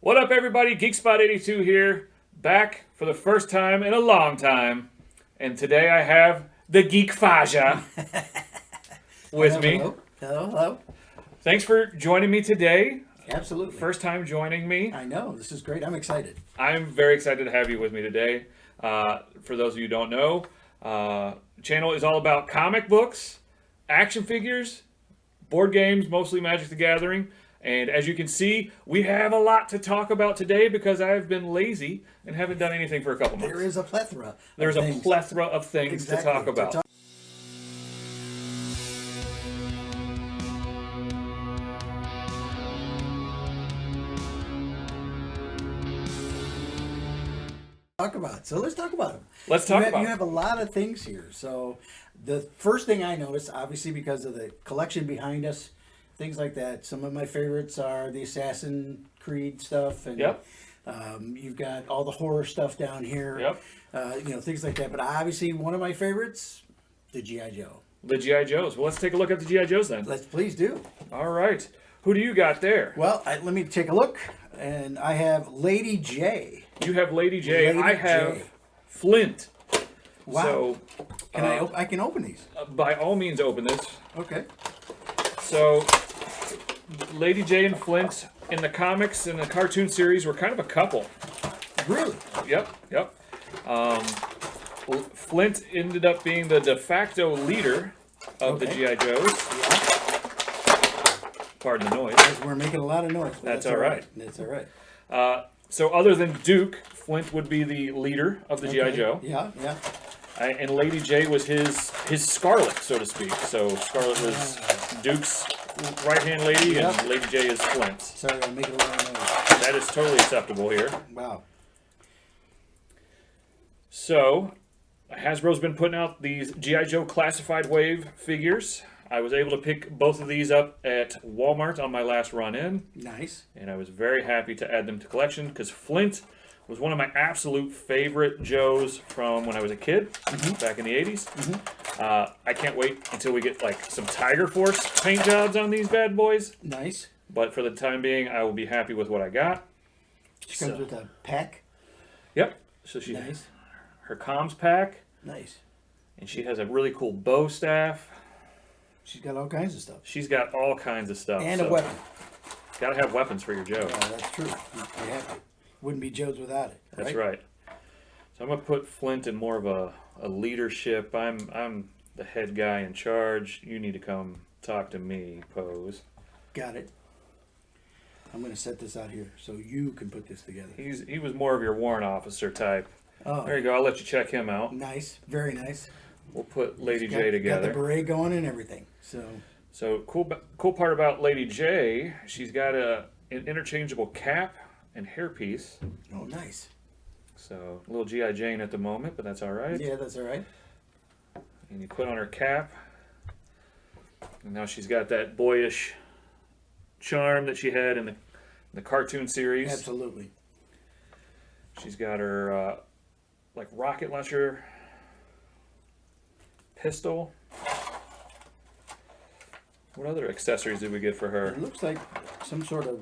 What up, everybody? GeekSpot82 here, back for the first time in a long time. And today I have the Geek Faja with me. Hello. Thanks for joining me today. Absolutely. First time joining me. I know. This is great. I'm excited. I'm very excited to have you with me today. For those of you who don't know, the channel is all about comic books, action figures, board games, mostly Magic the Gathering. And as you can see, we have a lot to talk about today because I've been lazy and haven't done anything for a couple months. There is a plethora. There's a plethora of things to talk about. So let's talk about them. Let's talk about them. You have a lot of things here. So the first thing I noticed, obviously because of the collection behind us, things like that. Some of my favorites are the Assassin's Creed stuff, and Yep. You've got all the horror stuff down here. Yep. Things like that. But obviously, one of my favorites, the GI Joe. The G.I. Joes. Well, let's take a look at the G.I. Joes then. Let's please do. All right. Who do you got there? Well, let me take a look, and I have Lady J. You have Lady J. Lady I have J. Flint. Wow. So, I can open these. by all means, open this. Okay. So, Lady J and Flint in the comics and the cartoon series were kind of a couple. Really? Yep. Flint ended up being the de facto leader of the G.I. Joes. Pardon the noise. We're making a lot of noise. That's all right. That's all right. So other than Duke, Flint would be the leader of the G.I. Joe. Yeah. And Lady J was his Scarlet, so to speak. So Scarlet was Duke's right-hand lady, and Lady J is Flint's. Sorry, I'm making a lot of noise. That is totally acceptable here. Wow. So, Hasbro's been putting out these G.I. Joe Classified Wave figures. I was able to pick both of these up at Walmart on my last run in. Nice. And I was very happy to add them to collection because Flint was one of my absolute favorite Joes from when I was a kid, back in the 80s. I can't wait until we get like some Tiger Force paint jobs on these bad boys. Nice. But for the time being, I will be happy with what I got. She comes with a pack. Yep. So she Nice. her comms pack. Nice. And she has a really cool bow staff. She's got all kinds of stuff. She's got all kinds of stuff. And a weapon. Gotta have weapons for your Joe. That's true. You have to. Wouldn't be Joe's without it. Right? That's right. So I'm gonna put Flint in more of a leadership. I'm the head guy in charge. You need to come talk to me pose. Got it. I'm gonna set this out here so you can put this together. He was more of your warrant officer type. Oh. There you go. I'll let you check him out. Nice. Very nice. We'll put Lady J together. Got the beret going and everything. So cool part about Lady J, she's got an interchangeable cap and hairpiece. Oh, nice. So a little G.I. Jane at the moment, but that's all right. Yeah, that's all right. And you put on her cap, and now she's got that boyish charm that she had in the cartoon series. Absolutely. She's got her like rocket launcher pistol. What other accessories did we get for her? It looks like some sort of,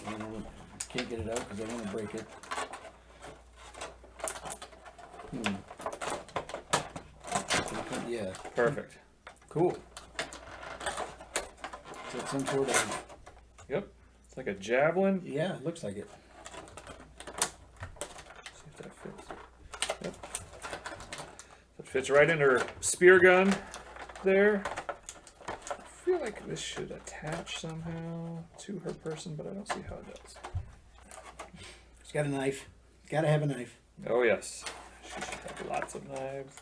I don't know, can't get it out because I want to break it. Yeah. Perfect. Cool. Is that some sort of... Yep. It's like a javelin. Yeah, it looks like it. See if that fits. Yep. It fits right in her spear gun there. I feel like this should attach somehow to her person, but I don't see how it does. She's got a knife. Gotta have a knife. Oh yes. She should have lots of knives.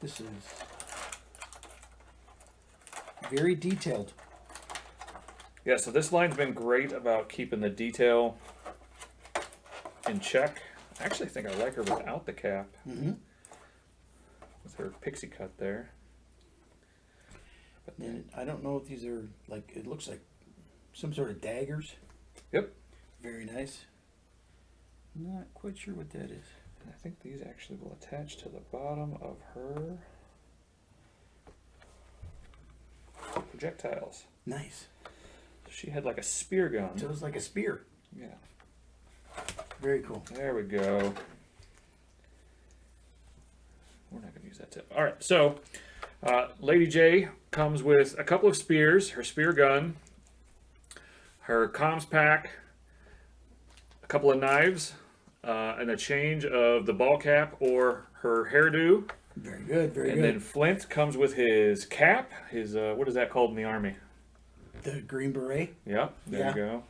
This is very detailed. Yeah, so this line's been great about keeping the detail in check. I actually think I like her without the cap. With her pixie cut there. But And I don't know if these are, like, it looks like some sort of daggers. Yep. Very nice. Not quite sure what that is. And I think these actually will attach to the bottom of her projectiles. Nice. She had like a spear gun. So it was like a spear. Yeah. Very cool. There we go. We're not going to use that tip. All right, so Lady J comes with a couple of spears, her spear gun, her comms pack, a couple of knives, and a change of the ball cap or her hairdo. Very good, very And good. then Flint comes with his cap, his, what is that called in the Army? The Green Beret. Yep, there Yeah. you go.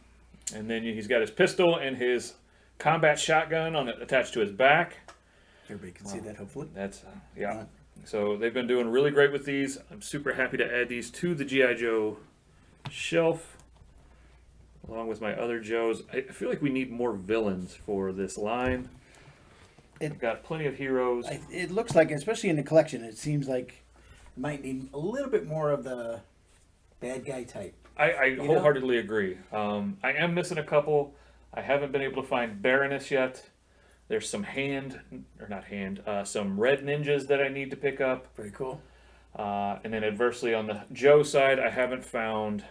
And then he's got his pistol and his combat shotgun attached to his back. Everybody can see that, hopefully. That's, yeah. So they've been doing really great with these. I'm super happy to add these to the G.I. Joe shelf, along with my other Joes. I feel like we need more villains for this line. I've got plenty of heroes. It looks like, especially in the collection, it seems like it might need a little bit more of the bad guy type. I wholeheartedly agree. I am missing a couple. I haven't been able to find Baroness yet. There's some some red ninjas that I need to pick up. Very cool. And then adversely on the Joe side, I haven't found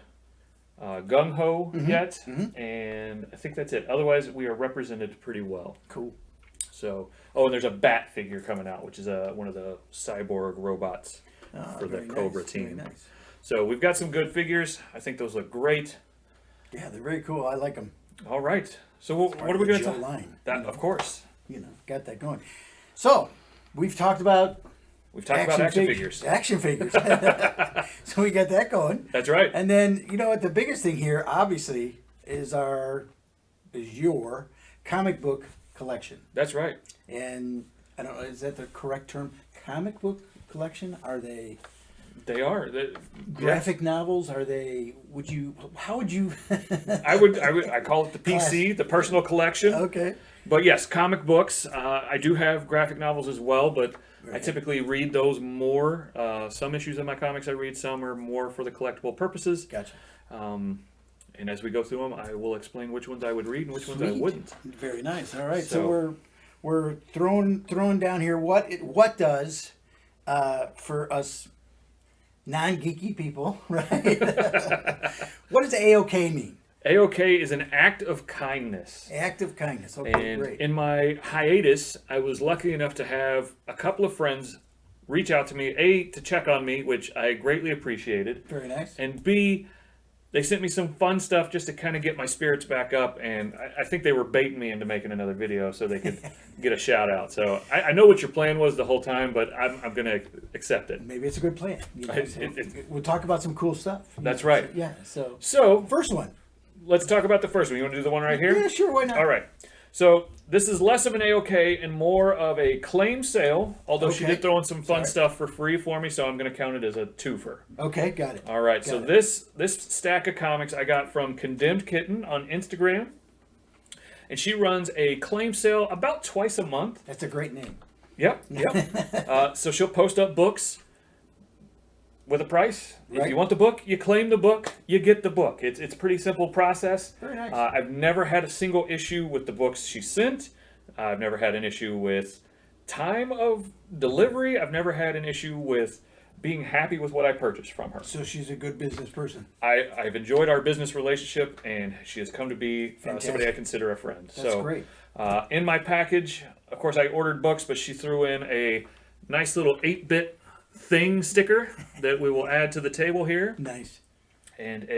Gung Ho yet. And I think that's it. Otherwise, we are represented pretty well. Cool. So, and there's a Bat figure coming out, which is one of the cyborg robots for the Cobra team. Very nice. So we've got some good figures. I think those look great. Yeah, they're very cool. I like them. All right. So what are we going to talk about? That, of course. Got that going. So, we've talked about action figures. Action figures. So we got that going. That's right. And then, you know what, the biggest thing here, obviously, is your comic book collection. That's right. And, I don't know, is that the correct term? Comic book collection? Are they... They are. Graphic novels? Are they... How would you... I call it the PC, the personal collection. Okay. But yes, comic books. I do have graphic novels as well, but I typically read those more. Some issues of my comics I read, some are more for the collectible purposes. Gotcha. And as we go through them, I will explain which ones I would read and which ones I wouldn't. Very nice. All right. So we're throwing down here what does for us non-geeky people, right? What does AOK mean? AOK is an act of kindness. Act of kindness. Okay, And great. in my hiatus, I was lucky enough to have a couple of friends reach out to me, to check on me, which I greatly appreciated. Very nice. And B, they sent me some fun stuff just to kind of get my spirits back up, and I think they were baiting me into making another video so they could get a shout out. So I know what your plan was the whole time, but I'm going to accept it. Maybe it's a good plan. We'll talk about some cool stuff. That's right. Yeah. So first one. Let's talk about the first one. You want to do the one right here? Yeah, sure. Why not? All right. So this is less of an AOK and more of a claim sale, although she did throw in some fun stuff for free for me, so I'm going to count it as a twofer. Okay, got it. All right. This stack of comics I got from Condemned Kitten on Instagram, and she runs a claim sale about twice a month. That's a great name. Yep. So she'll post up books with a price. Right. If you want the book, you claim the book, you get the book. It's a pretty simple process. Very nice. I've never had a single issue with the books she sent. I've never had an issue with time of delivery. I've never had an issue with being happy with what I purchased from her. So she's a good business person. I've enjoyed our business relationship, and she has come to be somebody I consider a friend. That's great. In my package, of course, I ordered books, but she threw in a nice little 8-bit thing sticker that we will add to the table here. Nice. And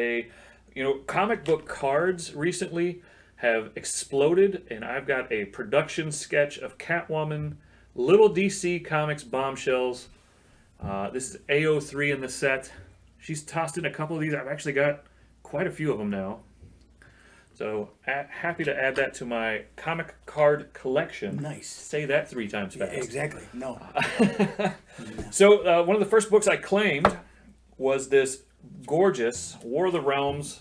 comic book cards recently have exploded, and I've got a production sketch of Catwoman, little DC Comics bombshells. This is AO3 in the set. She's tossed in a couple of these. I've actually got quite a few of them now. So happy to add that to my comic card collection. Nice. Say that 3 times fast. Yeah, exactly. No. So one of the first books I claimed was this gorgeous War of the Realms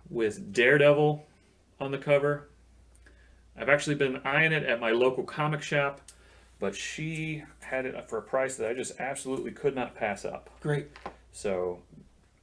with Daredevil on the cover. I've actually been eyeing it at my local comic shop, but she had it for a price that I just absolutely could not pass up. Great. So,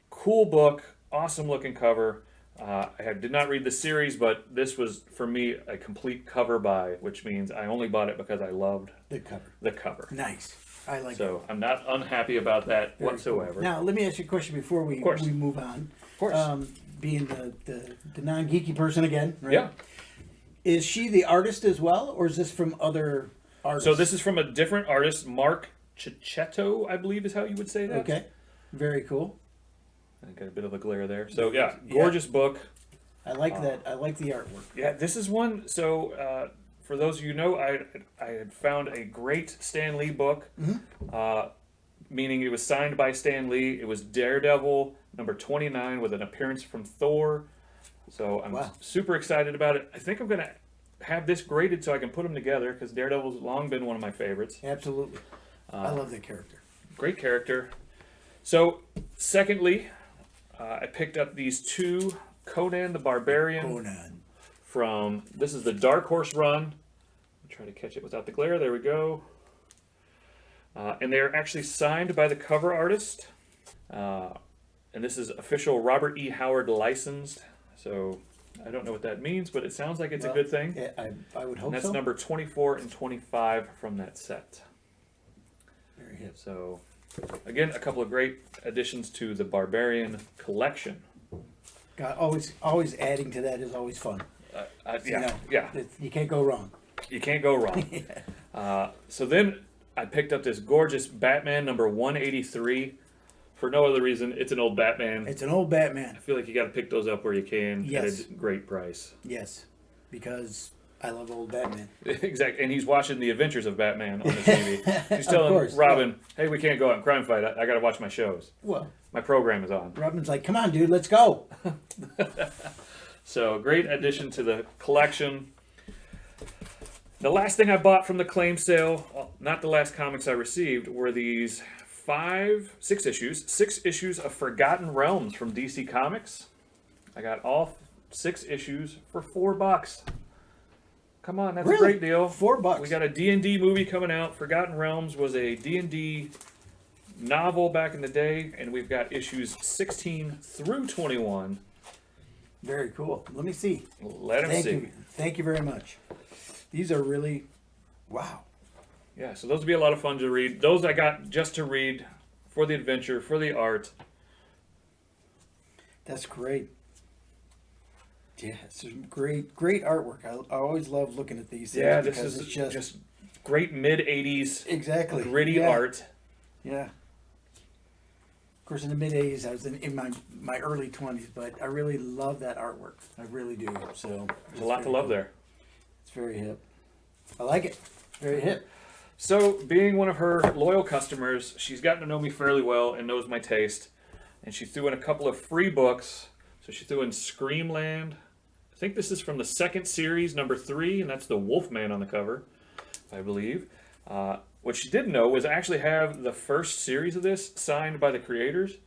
cool book, awesome looking cover. I did not read the series, but this was, for me, a complete cover buy, which means I only bought it because I loved the cover. Nice. I like it. So, I'm not unhappy about that whatsoever. Now, let me ask you a question before we move on. Of course. being the non-geeky person again, right? Yeah. Is she the artist as well, or is this from other artists? So this is from a different artist, Mark Cicchetto, I believe is how you would say that. Okay, very cool. I got a bit of a glare there. So yeah, gorgeous book. I like that. I like the artwork. Yeah, this is one. So for those of you who know, I had found a great Stan Lee book, meaning it was signed by Stan Lee. It was Daredevil number 29 with an appearance from Thor. So I'm super excited about it. I think I'm going to have this graded so I can put them together because Daredevil's long been one of my favorites. Absolutely. I love that character. Great character. So, secondly, I picked up these two Conan the Barbarian from, this is the Dark Horse run. I'll try to catch it without the glare. There we go. And they're actually signed by the cover artist. And this is official Robert E. Howard licensed. So I don't know what that means, but it sounds like it's a good thing. Yeah, I would hope and that's so. number 24 and 25 from that set. Very hip. So, again, a couple of great additions to the Barbarian collection. God, always adding to that is always fun. You can't go wrong. You can't go wrong. So then I picked up this gorgeous Batman number 183. For no other reason, it's an old Batman. It's an old Batman. I feel like you got to pick those up where you can at a great price. Yes, because I love old Batman. Exactly, and he's watching The Adventures of Batman on the TV. He's telling Robin, "Hey, we can't go out and crime fight. I got to watch my shows. Well, my program is on." Robin's like, "Come on, dude, let's go." So, great addition to the collection. The last thing I bought from the claim sale, not the last comics I received, were these 6 issues of Forgotten Realms from DC Comics. I got all 6 issues for $4. Come on, that's a great deal. $4. We got a D&D movie coming out. Forgotten Realms was a D&D novel back in the day, and we've got issues 16 through 21. Very cool. Let me see. Let him see. Thank you very much. These are really, wow. Yeah, so those would be a lot of fun to read. Those I got just to read for the adventure, for the art. That's great. Yeah, it's great artwork. I always love looking at these things. Yeah, this is just great mid-'80s gritty art. Yeah. Of course, in the mid-'80s, I was in my early 20s, but I really love that artwork. I really do. So there's a lot to love there. It's very hip. I like it. Very hip. So, being one of her loyal customers, she's gotten to know me fairly well and knows my taste. And she threw in a couple of free books. So she threw in Screamland. I think this is from the second series, number 3, and that's the Wolfman on the cover, I believe. What she didn't know was I actually have the first series of this signed by the creators.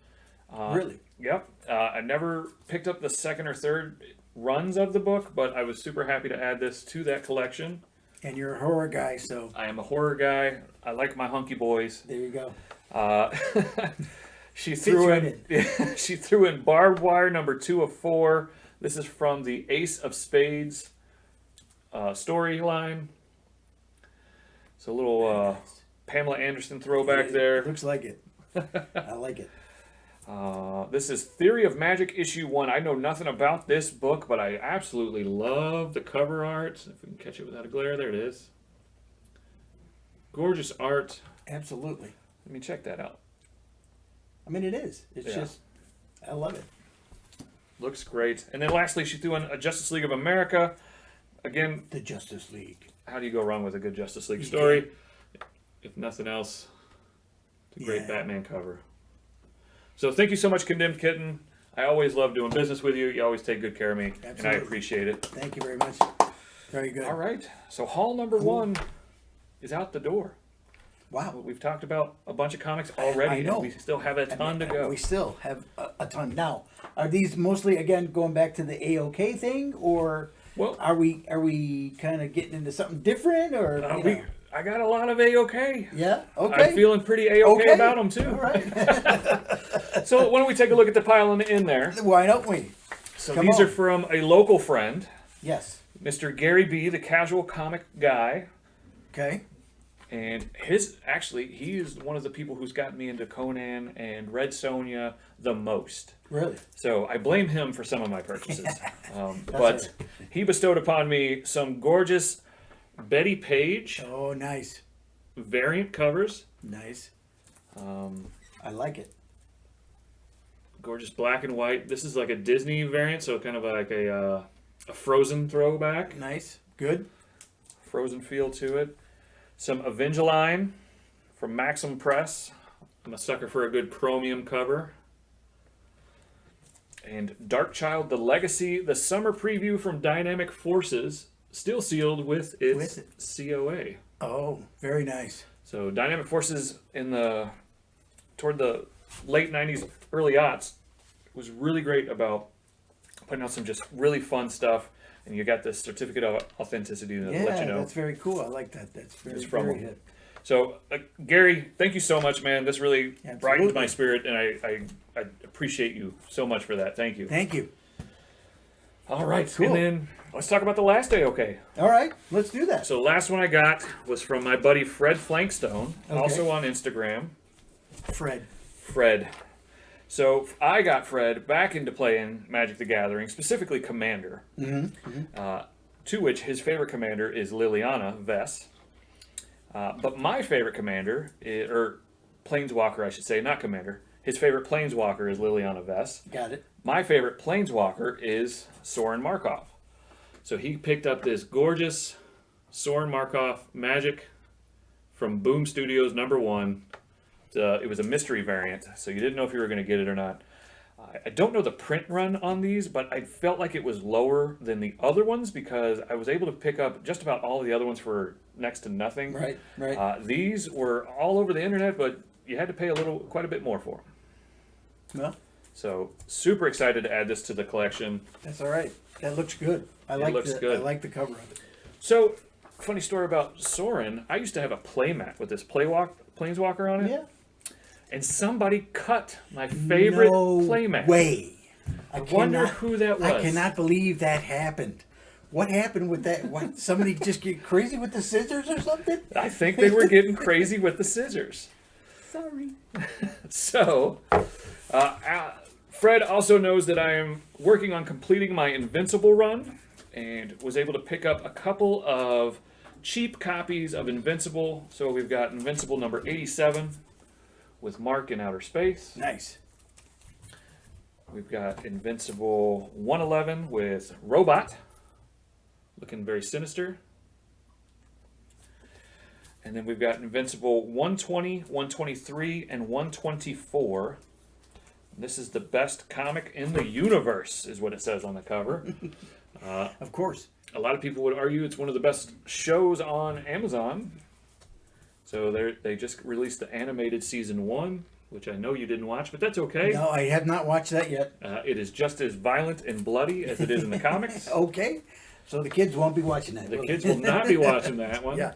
Really? Yep. I never picked up the second or third runs of the book, but I was super happy to add this to that collection. And you're a horror guy, so... I am a horror guy. I like my hunky boys. There you go. She threw in Barbed Wire number 2 of 4. This is from the Ace of Spades storyline. It's a little Pamela Anderson throwback there. It looks like it. I like it. This is Theory of Magic issue 1. I know nothing about this book, but I absolutely love the cover art. If we can catch it without a glare, there it is. Gorgeous art. Absolutely. Let me check that out. I mean, it is. It's just, I love it. Looks great. And then lastly, she threw in a Justice League of America. Again, the Justice League. How do you go wrong with a good Justice League story? If nothing else, it's a great Batman cover. So thank you so much, Condemned Kitten. I always love doing business with you. You always take good care of me, and I appreciate it. Thank you very much. Very good. All right. So haul number 1 is out the door. Wow. We've talked about a bunch of comics already. I know. And we still have a ton to go. We still have a ton. Now, are these mostly, again, going back to the AOK thing, or are we kind of getting into something different, or I got a lot of AOK. Yeah. Okay. I'm feeling pretty AOK about them too. All right. So why don't we take a look at the pile in there? Why don't we? So these are from a local friend. Yes. Mr. Gary B., the casual comic guy. Okay. And he is one of the people who's gotten me into Conan and Red Sonja the most. Really? So I blame him for some of my purchases. But right. he bestowed upon me some gorgeous Betty Page Oh, nice. variant covers. Nice. I like it. Gorgeous black and white. This is like a Disney variant, so kind of like a Frozen throwback. Nice. Good. Frozen feel to it. Some Avengeline from Maxim Press. I'm a sucker for a good chromium cover. And Darkchild, The Legacy, the summer preview from Dynamic Forces, still sealed with its COA. Oh, very nice. So Dynamic Forces toward the late 90s, early aughts, was really great about putting out some just really fun stuff. And you got this certificate of authenticity to let you know. That's very cool. I like that. That's very, It's from very him. hip. So, Gary, thank you so much, man. This really Absolutely. brightened my spirit, and I appreciate you so much for that. Thank you. Thank you. All right, Cool. and then let's talk about the last AOK. All right, let's do that. So, the last one I got was from my buddy Fred Flankstone, Okay. also on Instagram. Fred. So, I got Fred back into playing Magic the Gathering, specifically Commander, to which his favorite commander is Liliana Vess. But my favorite commander, or Planeswalker, I should say, not commander. His favorite Planeswalker is Liliana Vess. Got it. My favorite Planeswalker is Soren Markov. So he picked up this gorgeous Soren Markov Magic from Boom Studios #1. It was a mystery variant, so you didn't know if you were going to get it or not. I don't know the print run on these, but I felt like it was lower than the other ones because I was able to pick up just about all of the other ones for next to nothing. Right. These were all over the internet, but you had to pay quite a bit more for them. Well, So super excited to add this to the collection. that's all right. That looks good. I like the cover of it. So, funny story about Soren. I used to have a playmat with this Planeswalker on it. Yeah. And somebody cut my favorite playmat. Way. I wonder who that was. I cannot believe that happened. What happened with that? What, somebody just get crazy with the scissors or something? I think they were getting crazy with the scissors. Sorry. So, Fred also knows that I am working on completing my Invincible run and was able to pick up a couple of cheap copies of Invincible. So we've got Invincible number 87 with Mark in outer space. Nice. We've got Invincible 111 with Robot, looking very sinister. And then we've got Invincible 120, 123, and 124. This is the best comic in the universe, is what it says on the cover. Of course. A lot of people would argue it's one of the best shows on Amazon. So they just released the animated season 1, which I know you didn't watch, but that's okay. No, I have not watched that yet. It is just as violent and bloody as it is in the comics. Okay. So the kids won't be watching that. The will kids they? will not be watching that one. Yeah.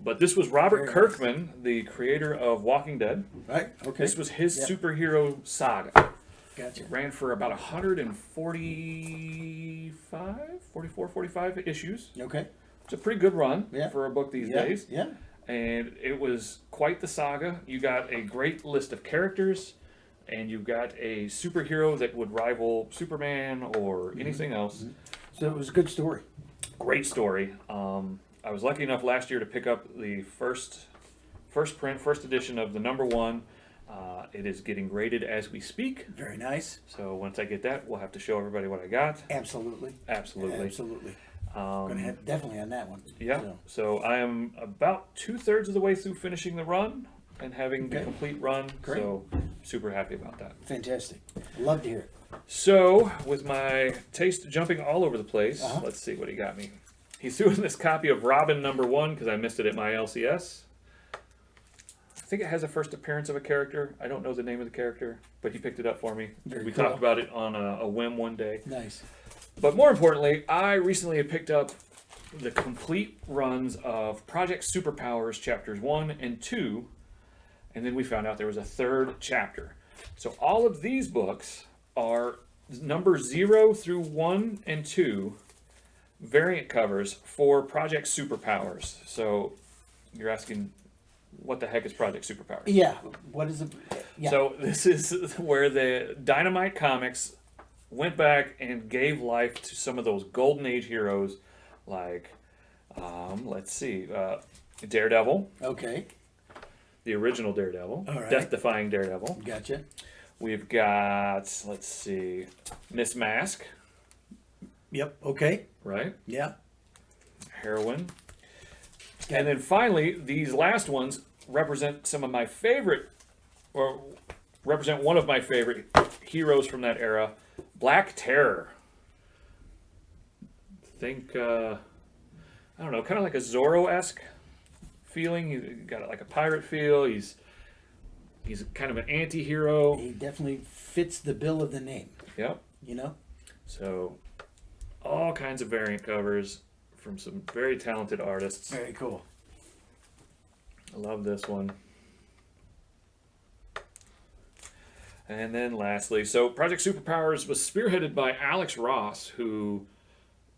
But this was Robert Very Kirkman, the creator of Walking Dead. Right. Okay. This was his Yeah. superhero saga. Gotcha. It ran for about 45 issues. Okay. It's a pretty good run Yeah. for a book these Yeah. days. Yeah. And it was quite the saga. You got a great list of characters, and you got a superhero that would rival Superman or anything else. So it was a good story. Great story. I was lucky enough last year to pick up the first edition of the #1. It is getting graded as we speak. Very nice. So once I get that, we'll have to show everybody what I got. Absolutely. Absolutely. Absolutely. Gonna have definitely on that one. Yeah. So I am about 2/3 of the way through finishing the run and having the Okay. complete run. Great. So super happy about that. Fantastic. Love to hear it. So with my taste jumping all over the place, Uh-huh. let's see what he got me. He threw in this copy of Robin #1 because I missed it at my LCS. I think it has a first appearance of a character. I don't know the name of the character, but he picked it up for me. Very We cool. talked about it on a whim one day. Nice. But more importantly, I recently had picked up the complete runs of Project Superpowers chapters 1 and 2, and then we found out there was a 3rd chapter. So all of these books are numbers 0 through 1 and 2 variant covers for Project Superpowers. So you're asking, what the heck is Project Superpower? Yeah. What is it? Yeah. So this is where the Dynamite Comics went back and gave life to some of those golden age heroes, like, let's see, Daredevil, Okay. the original Daredevil, All right. death-defying Daredevil. Gotcha. We've got, let's see, Miss Mask, Yep. Okay. right? Yeah. Heroine. And then finally, these last ones represent some of my favorite, or represent one of my favorite heroes from that era, Black Terror. Think, I don't know, kind of like a Zorro-esque feeling. He's got like a pirate feel. He's kind of an anti-hero. He definitely fits the bill of the name. Yep. You know. So, all kinds of variant covers from some very talented artists. Very cool. I love this one. And then lastly, so Project Superpowers was spearheaded by Alex Ross, who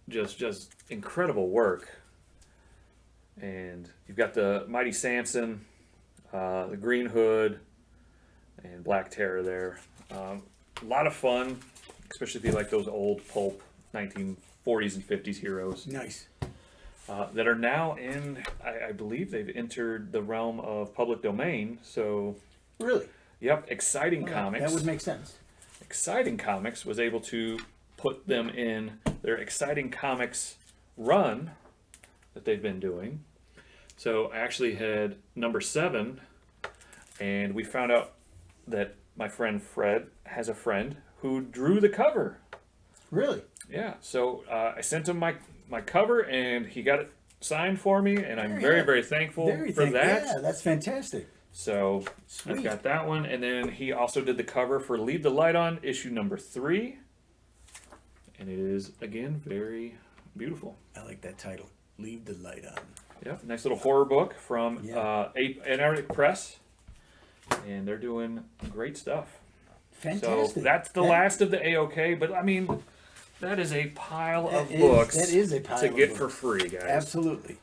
just incredible work. And you've got the Mighty Samson, the Green Hood, and Black Terror there. A lot of fun, especially if you like those old pulp 1940s and 50s heroes. Nice. That are now in, I believe they've entered the realm of public domain. So, Really? yep, Exciting Comics. That would make sense. Exciting Comics was able to put them in their Exciting Comics run that they've been doing. So I actually had number 7, and we found out that my friend Fred has a friend who drew the cover. Really? Yeah, so I sent him my cover, and he got it signed for me, and I'm Very very, good. very thankful for that. Yeah, that's fantastic. So Sweet. I've got that one, and then he also did the cover for Leave the Light On, issue number 3, and it is, again, very beautiful. I like that title. Leave the light on. Yep, nice little horror book from Yeah. Antarctic Press, and they're doing great stuff. Fantastic. So that's the last of the AOK, but I mean, that is a pile of That books that is a pile to of get books. for free, guys. Absolutely.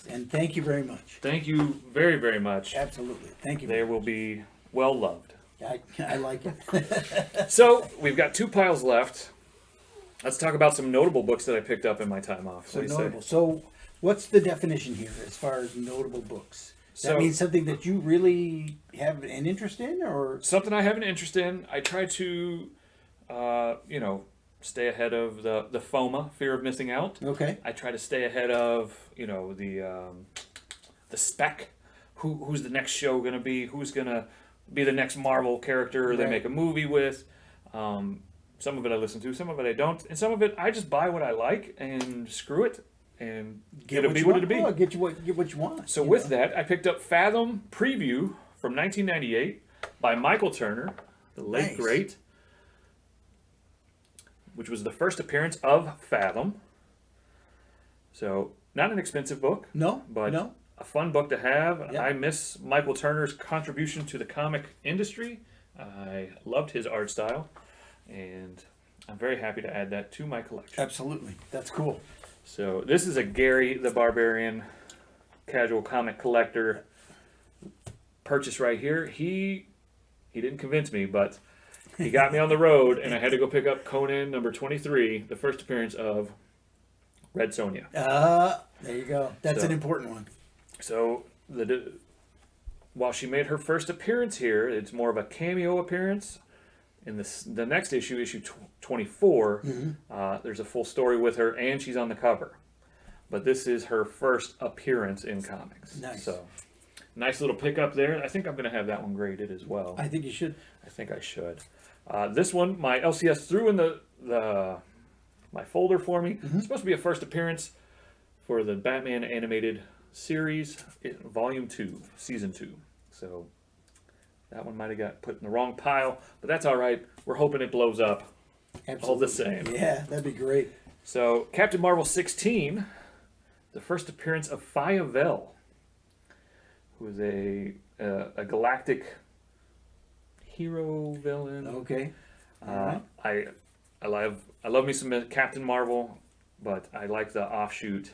And thank you very much. Thank you very, very much. Absolutely. Thank you. They will be well loved. I like it. So we've got 2 piles left. Let's talk about some notable books that I picked up in my time off. So What do you say? notable. So what's the definition here as far as notable books? Does that So- mean something that you really have an interest in, or Something I have an interest in. I try to, stay ahead of the FOMA, fear of missing out. okay? I try to stay ahead of, the spec. Who's the next show going to be? Who's going to be the next Marvel character they Right. make a movie with? Some of it I listen to, some of it I don't, and some of it I just buy what I like and screw it, and it'll be what it'll be. Oh, get what you want. So you with know? that, I picked up Fathom Preview from 1998 by Michael Turner, the late Nice. great, which was the first appearance of Fathom. So not an expensive book, No, but no. a fun book to have. Yeah. I miss Michael Turner's contribution to the comic industry. I loved his art style, and I'm very happy to add that to my collection. Absolutely, that's cool. So this is a Gary the Barbarian casual comic collector purchase right here. He didn't convince me, but he got me on the road, and I had to go pick up Conan number 23, the first appearance of Red Sonja. There you go. That's So- an important one. So while she made her first appearance here, it's more of a cameo appearance. In the next issue, issue 24, there's a full story with her, and she's on the cover. But this is her first appearance in comics. Nice. So, nice little pickup there. I think I'm going to have that one graded as well. I think you should. I think I should. This one, my LCS threw in my folder for me. It's supposed to be a first appearance for the Batman animated series, Volume 2, Season 2. So that one might have got put in the wrong pile, but that's all right. We're hoping it blows up all the same. Yeah, that'd be great. So Captain Marvel 16, the first appearance of Fayavel, who is a galactic hero villain. Okay. All right. I love me some Captain Marvel, but I like the offshoot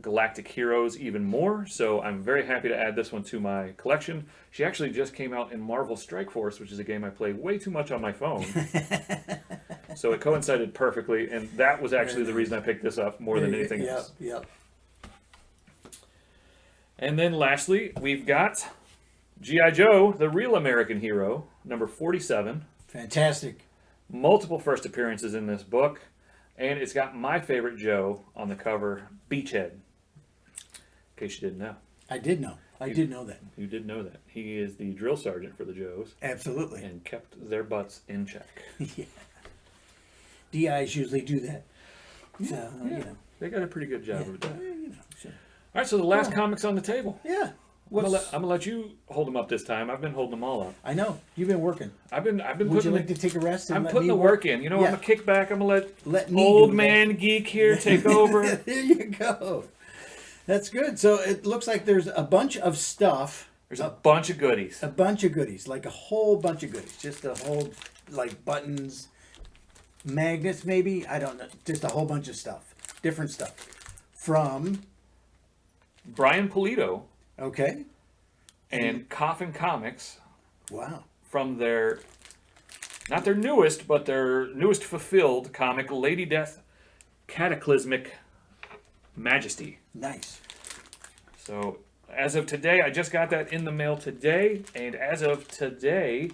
Galactic Heroes even more, so I'm very happy to add this one to my collection. She actually just came out in Marvel Strike Force, which is a game I play way too much on my phone. So it coincided perfectly, and that was actually the reason I picked this up more than anything else. Yep. And then lastly, we've got G.I. Joe, the Real American Hero, number 47. Fantastic. Multiple first appearances in this book, and it's got my favorite Joe on the cover, Beachhead. In case you didn't know. I did know. I did know that. You did know that. He is the drill sergeant for the Joes. Absolutely. And kept their butts in check. Yeah. DIs usually do that. Yeah, So, yeah. you know. They got a pretty good job of it. Sure. All right, so the last comic's on the table. Yeah. I'm gonna let you hold them up this time. I've been holding them all up. I know. You've been working. I've been Would putting. you like to take a rest? And I'm let putting me the work in. You know, Yeah. I'm gonna kick back. I'm gonna Let me old do man geek here take over. There you go. That's good. So it looks like there's a bunch of stuff. There's a bunch of goodies. A bunch of goodies, like a whole bunch of goodies. Just a whole, like buttons, magnets maybe. I don't know. Just a whole bunch of stuff. Different stuff. From, Brian Pulido okay. and Coffin Comics Wow. from their, not their newest, but their newest fulfilled comic, Lady Death Cataclysmic Majesty. Nice. So as of today, I just got that in the mail today, and as of today,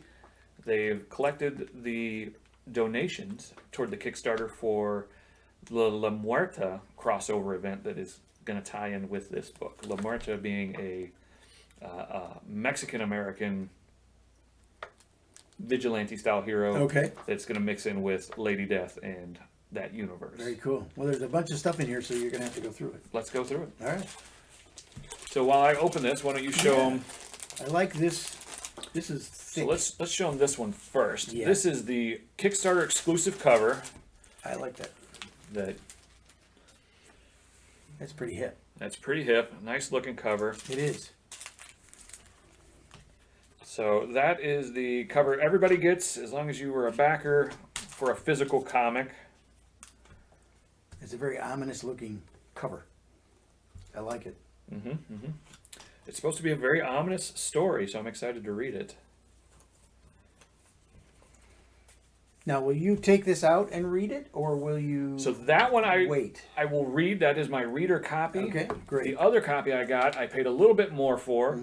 they've collected the donations toward the Kickstarter for the La Muerta crossover event that is going to tie in with this book. La Muerta being a Mexican-American vigilante-style hero Okay. that's going to mix in with Lady Death and that universe. Very cool. Well, there's a bunch of stuff in here, so you're going to have to go through it. Let's go through it. All right. So while I open this, why don't you show them? I like this. This is thick. So let's show them this one first. Yeah. This is the Kickstarter exclusive cover I like that. That's pretty hip. That's pretty hip. Nice looking cover. It is. So that is the cover everybody gets as long as you were a backer for a physical comic. It's a very ominous looking cover. I like it. It's supposed to be a very ominous story, so I'm excited to read it. Now, will you take this out and read it, or will you? So that one wait. I will read. That is my reader copy. Okay, great. The other copy I got, I paid a little bit more for,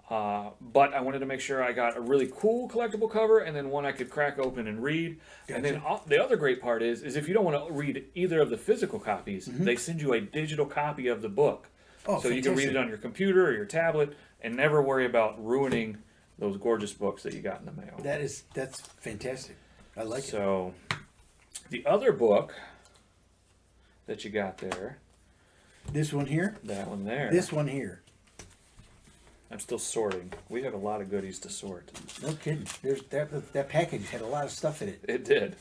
but I wanted to make sure I got a really cool collectible cover and then one I could crack open and read. Gotcha. And then the other great part is if you don't want to read either of the physical copies, they send you a digital copy of the book. Oh, so you can read it on your computer or your tablet and never worry about ruining those gorgeous books that you got in the mail. That's fantastic. I like it. So the other book that you got there, This one here. that one there. This one here. I'm still sorting. We have a lot of goodies to sort. No kidding. There's that package had a lot of stuff in it. It did.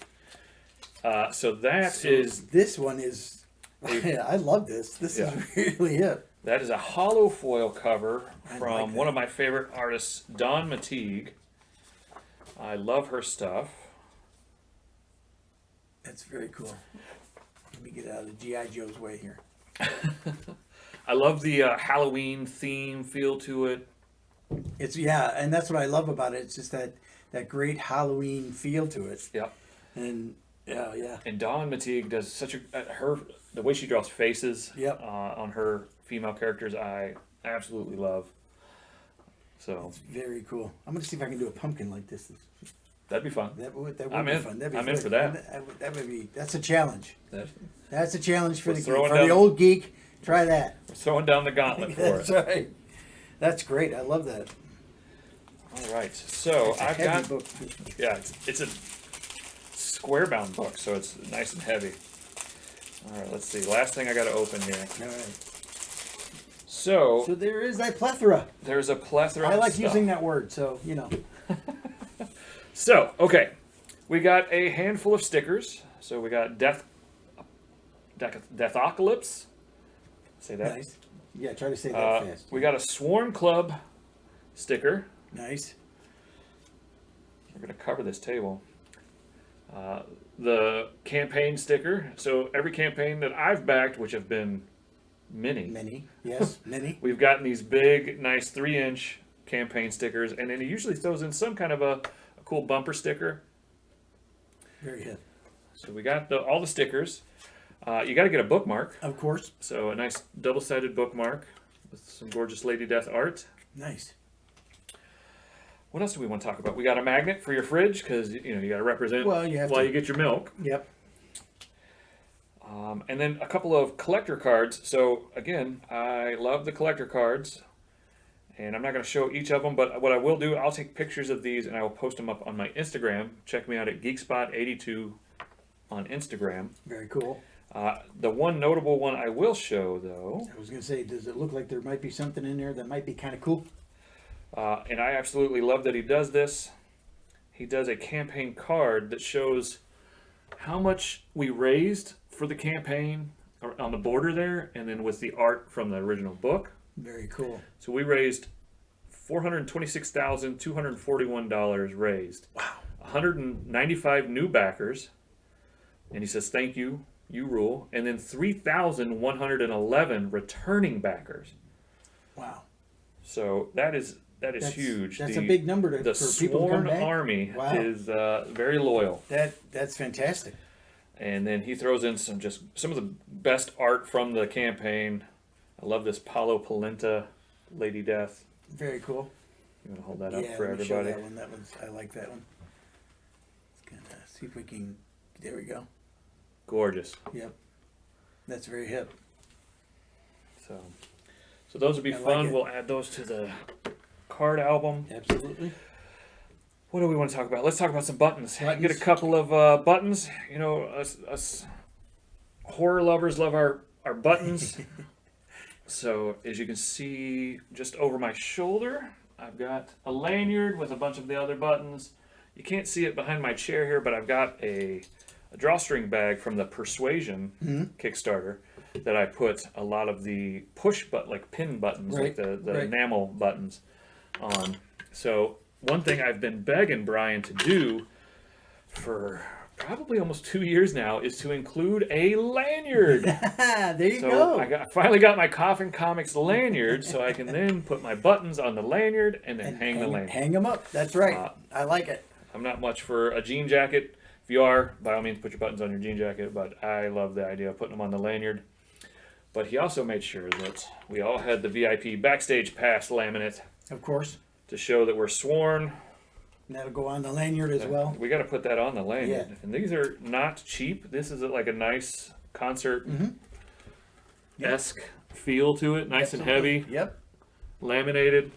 So that is This one is. I love this. This is really it. that is a hollow foil cover I from like one that. of my favorite artists, Dawn Mateague. I love her stuff. That's very cool. Let me get out of the G.I. Joe's way here. I love the Halloween theme feel to it. It's and that's what I love about it. It's just that great Halloween feel to it. Yep. And yeah. And Dawn Mateague does such a the way she draws faces Yep. on her female characters. I absolutely love. So It's very cool. I'm gonna see if I can do a pumpkin like this. that'd be fun. That would I'm be in. fun. That'd be I'm in good. for that. That would be. That's a challenge. That- That's a challenge for We're the geek. throwing For down- the old geek. Try that. We're throwing down the gauntlet for That's it. right. That's great. I love that. All right. So It's a I've heavy got book. yeah, it's a square bound book, so it's nice and heavy. All right, let's see. Last thing I got to open here. All right. So So there is that plethora. there's a plethora. I of like stuff. using that word. So So okay, we got a handful of stickers. So we got Deathocalypse. Say that. Nice. Yeah. Try to say that fast. We got a Swarm Club sticker. Nice. We're going to cover this table. The campaign sticker. So every campaign that I've backed, which have been Mini, yes, mini. We've gotten these big, nice 3-inch campaign stickers, and then he usually throws in some kind of a cool bumper sticker. Very hip. So we got all the stickers. You got to get a bookmark. Of course. So a nice double-sided bookmark with some gorgeous Lady Death art. Nice. What else do we want to talk about? We got a magnet for your fridge because you got to represent while you get your milk. Yep. And then a couple of collector cards. So again, I love the collector cards, and I'm not going to show each of them, but what I will do, I'll take pictures of these and I will post them up on my Instagram. Check me out at GeekSpot82 on Instagram. Very cool. The one notable one I will show, though. I was going to say, does it look like there might be something in there that might be kind of cool? And I absolutely love that he does this. He does a campaign card that shows how much we raised for the campaign on the border there, and then with the art from the original book. Very cool. So we raised $426,241 raised. Wow. 195 new backers. And he says, thank you, you rule. And then 3,111 returning backers. Wow. So that's huge. That's a big number for people to come back. The Sworn Army is very loyal. That's fantastic. And then he throws in some of the best art from the campaign. I love this Paulo Polenta Lady Death. Very cool. You want to hold that up for let me everybody? show that one. I like that one. Let's kind of see if we can. There we go. Gorgeous. Yep. That's very hip. So those would be fun. We'll add those to the card album. Absolutely. What do we want to talk about? Let's talk about some buttons. Get a couple of buttons. Us horror lovers love our buttons. So as you can see just over my shoulder, I've got a lanyard with a bunch of the other buttons. You can't see it behind my chair here, but I've got a drawstring bag from the Persuasion Kickstarter that I put a lot of the like pin buttons, like the enamel buttons on. So one thing I've been begging Brian to do for probably almost 2 years now is to include a lanyard. There you go. I finally got my Coffin Comics lanyard, so I can then put my buttons on the lanyard and then hang the lanyard. Hang them up. That's right. I like it. I'm not much for a jean jacket. If you are, by all means, put your buttons on your jean jacket, but I love the idea of putting them on the lanyard. But he also made sure that we all had the VIP backstage pass laminate. Of course. To show that we're sworn. And that'll go on the lanyard as well. We got to put that on the lanyard. Yeah. And these are not cheap. This is like a nice concert-esque feel to it. Nice and heavy. Yep. Laminated.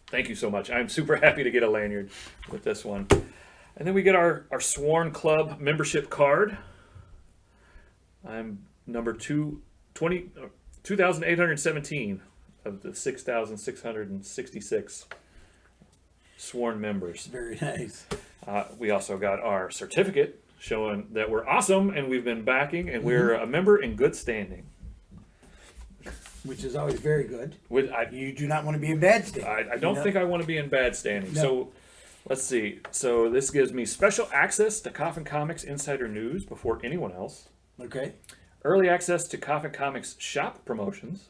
Thank you so much. I'm super happy to get a lanyard with this one. And then we get our Sworn Club membership card. I'm number 2,817 of the 6,666 sworn members. Very nice. We also got our certificate showing that we're awesome and we've been backing and we're a member in good standing. Which is always very good. You do not want to be in bad standing. I don't think I want to be in bad standing. No. So let's see. So this gives me special access to Coffin Comics insider news before anyone else. Okay. Early access to Coffin Comics shop promotions.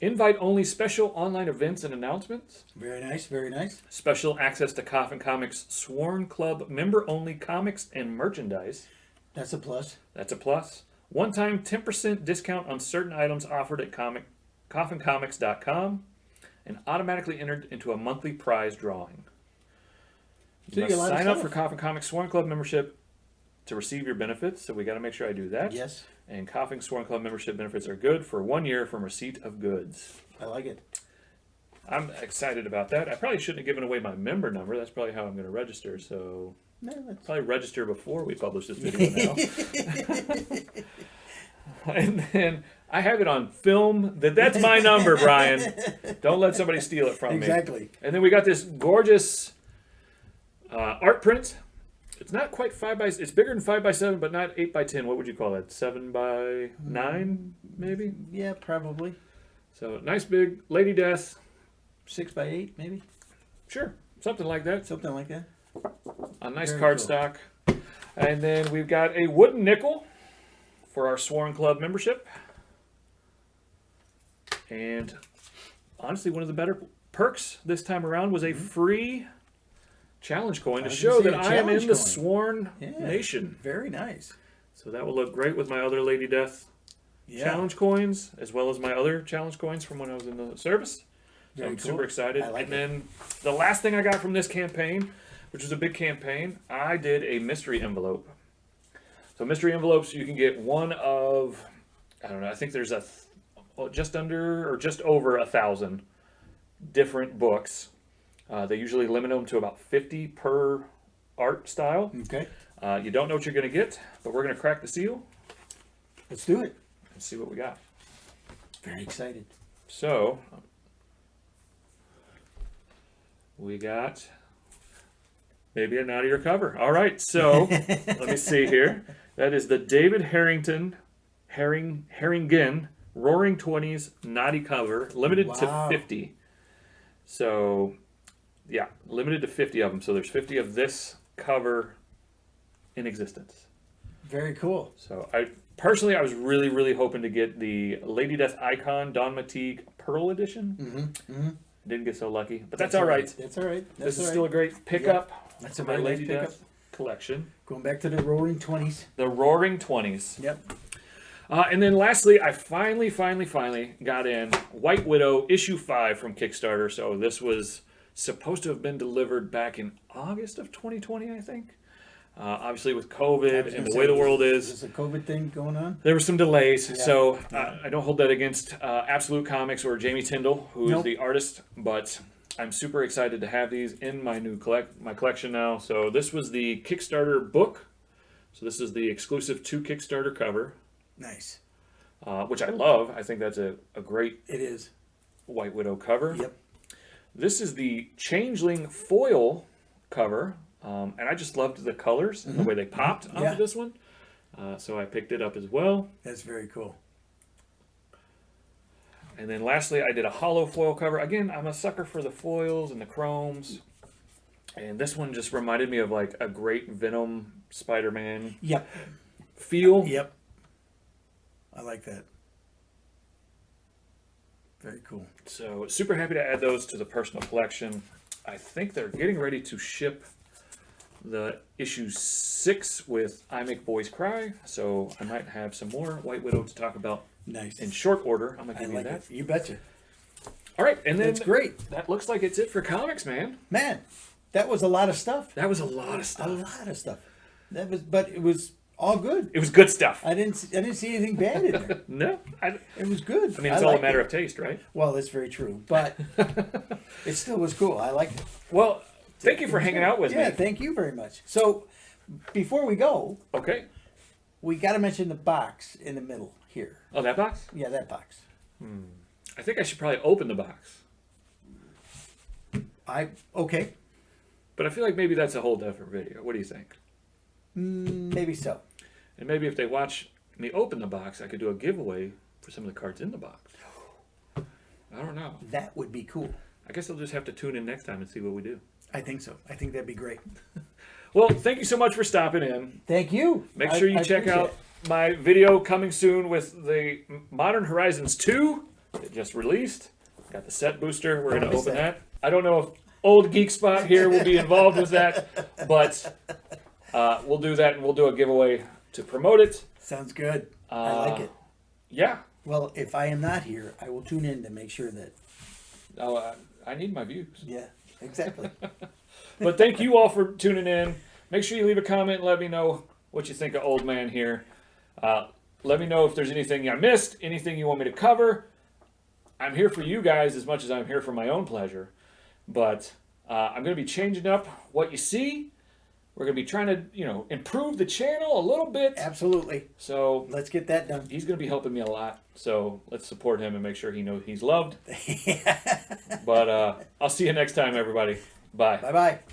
Invite-only special online events and announcements. Very nice, very nice. Special access to Coffin Comics Sworn Club member-only comics and merchandise. That's a plus. That's a plus. One-time 10% discount on certain items offered at coffincomics.com and automatically entered into a monthly prize drawing. You must sign up for Coffin Comics Sworn Club membership to receive your benefits, so we got to make sure I do that. Yes. And Coffin Sworn Club membership benefits are good for 1 year from receipt of goods. I like it. I'm excited about that. I probably shouldn't have given away my member number. That's probably how I'm going to register. So probably register before we publish this video now. And then I have it on film. That's my number, Brian. Don't let somebody steal it from me. Exactly. And then we got this gorgeous art print. It's not quite 5x. It's bigger than 5x7, but not 8x10. What would you call that? 7x9, maybe? Yeah, probably. So nice big Lady Death. 6x8, maybe. Sure, something like that. Something like that. A nice cardstock. Cool. And then we've got a wooden nickel for our Sworn Club membership. And honestly, one of the better perks this time around was a free challenge coin to show that I am in the Sworn Nation. Very nice. So that will look great with my other Lady Death challenge coins, as well as my other challenge coins from when I was in the service. So I'm super excited. And then the last thing I got from this campaign, which was a big campaign, I did a mystery envelope. So mystery envelopes, you can get one of, I don't know, I think there's just under or just over 1,000 different books. They usually limit them to about 50 per art style. Okay. You don't know what you're going to get, but we're going to crack the seal. Let's do it. And see what we got. Very excited. So, we got maybe a naughtier cover. All right, so let me see here. That is the David Harrington, Harringen, Roaring 20s naughty cover, limited to 50. So, yeah, limited to 50 of them. So there's 50 of this cover in existence. Very cool. So I was really hoping to get the Lady Death Icon Dawn Matig Pearl Edition. Didn't get so lucky, but that's all right. That's all right. This is still a great pickup. That's for my Lady Death collection. Going back to the Roaring 20s. The Roaring 20s. Yep. And then lastly, I finally got in White Widow issue 5 from Kickstarter. So this was supposed to have been delivered back in August of 2020, I think. Obviously with COVID and the way the world is. There's a COVID thing going on? There were some delays, so I don't hold that against Absolute Comics or Jamie Tyndall, who is the artist, but I'm super excited to have these in my new collection now. So this was the Kickstarter book. So this is the exclusive to Kickstarter cover. Nice. Which I love. I think that's a great White Widow cover. Yep. This is the Changeling foil cover. And I just loved the colors and the way they popped onto this one. So I picked it up as well. That's very cool. And then lastly, I did a hollow foil cover. Again, I'm a sucker for the foils and the chromes. And this one just reminded me of like a great Venom Spider-Man feel. Yep. I like that. Very cool. So super happy to add those to the personal collection. I think they're getting ready to ship the issue 6 with I Make Boys Cry, so I might have some more White Widow to talk about in short order. I'm going to give you that. You betcha. All right, and then that's great. That looks like it's it for comics, man. Man, that was a lot of stuff. That was a lot of stuff. A lot of stuff. But it was all good. It was good stuff. I didn't see anything bad in there. No. It was good. I mean, it's all a matter of taste, right? Well, that's very true, but it still was cool. I liked it. Well, thank you for hanging out with me. Yeah, thank you very much. So, before we go, we got to mention the box in the middle here. Oh, that box? Yeah, that box. I think I should probably open the box. Okay. But I feel like maybe that's a whole different video. What do you think? Maybe so. And maybe if they watch me open the box, I could do a giveaway for some of the cards in the box. I don't know. That would be cool. I guess I'll just have to tune in next time and see what we do. I think so. I think that'd be great. Well, thank you so much for stopping in. Thank you. Make sure you check out my video coming soon with the Modern Horizons 2. It just released. Got the set booster. We're going to open that. I don't know if old GeekSpot here will be involved with that, but we'll do that and we'll do a giveaway to promote it. Sounds good. I like it. Yeah. Well, if I am not here, I will tune in to make sure that... Oh, I need my views. Yeah, exactly. But thank you all for tuning in. Make sure you leave a comment and let me know what you think of Old Man here. Let me know if there's anything I missed, anything you want me to cover. I'm here for you guys as much as I'm here for my own pleasure. But I'm going to be changing up what you see. We're going to be trying to, improve the channel a little bit. Absolutely. So let's get that done. He's going to be helping me a lot. So let's support him and make sure he knows he's loved. But I'll see you next time, everybody. Bye. Bye-bye.